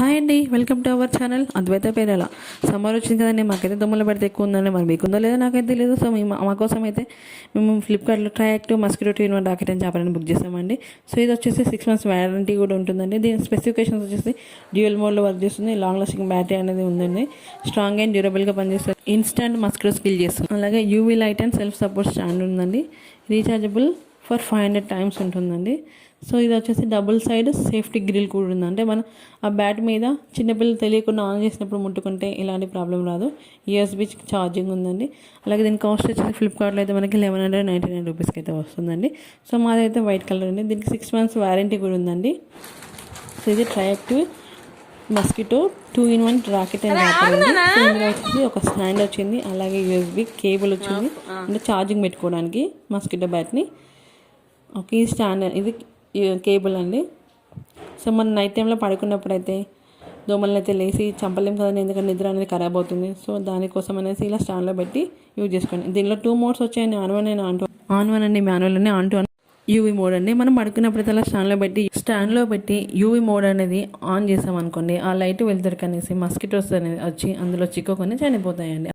Hi అండి, welcome to our channel Advaita pearls. Summer వచ్చింది కదండి, మాకైతే దొమ్మల పడితే ఎక్కువ ఉందండి. మరి మీకుందో లేదో నాకైతే తెలియదు. సో మా కోసం అయితే మేము ఫ్లిప్కార్ట్లో ట్రయాక్టివ్ మస్కిటో 2-in-1 రాకెట్ అని చేపలని బుక్ చేసామండి. సో ఇది వచ్చేసి 6 months వారంటీ కూడా ఉంటుందండి. దీని స్పెసిఫికేషన్స్ వచ్చేసి డ్యూయల్ మోడ్లో వర్క్ చేస్తుంది, లాంగ్ లాస్టింగ్ బ్యాటరీ అనేది ఉందండి, స్ట్రాంగ్ అండ్ డ్యూరబుల్గా పనిచేస్తుంది, ఇన్స్టంట్ మస్కిటో స్కిల్ చేస్తుంది, అలాగే UV light and self support stand ఉందండి, రీఛార్జబుల్ ఫర్ 500 times ఉంటుందండి. సో ఇది వచ్చేసి డబుల్ సైడ్ సేఫ్టీ గ్రిల్ కూడా ఉంది. అంటే మనం ఆ బ్యాట్ మీద చిన్నపిల్లలు తెలియకుండా ఆన్ చేసినప్పుడు ముట్టుకుంటే ఇలాంటి ప్రాబ్లం రాదు. యూఎస్బీ ఛార్జింగ్ ఉందండి. అలాగే దీని కాస్ట్ వచ్చేసి ఫ్లిప్కార్ట్లో అయితే మనకి 1199 రూపీస్కి అయితే వస్తుందండి. సో మాదైతే వైట్ కలర్ అండి. దీనికి 6 months వారంటీ కూడా ఉందండి. సో ఇది ట్రయాక్టివ్ మస్కిటో 2-in-1 రాకెట్ అని రాకపోయింది. సో ఇందులో వచ్చేసి ఒక స్టాండ్ వచ్చింది, అలాగే యూఎస్బీ కేబుల్ వచ్చింది, అంటే ఛార్జింగ్ పెట్టుకోవడానికి మస్కిటో బ్యాట్ని. ఓకే, ఇది స్టాండ్, ఇది కేబుల్ అండి. సో మనం నైట్ టైంలో పడుకున్నప్పుడు అయితే దోమలను అయితే లేసి చంపలేం కదండి, ఎందుకంటే నిద్ర అనేది ఖరాబ్ అవుతుంది. సో దానికోసం అనేసి ఇలా స్టాండ్లో పెట్టి యూజ్ చేసుకోండి. దీనిలో 2 modes వచ్చాయండి, ఆన్ వన్ అండి, మాన్యువల్ అండి, ఆన్ యూవీ మోడ్ అండి. మనం పడుకున్నప్పుడు అయితే అలా స్టాండ్లో పెట్టి యూవీ మోడ్ అనేది ఆన్ చేసామనుకోండి, ఆ లైట్ వెళ్తారు కనేసి మస్కిటోస్ అనేది వచ్చి అందులో చిక్కుకొని చనిపోతాయండి.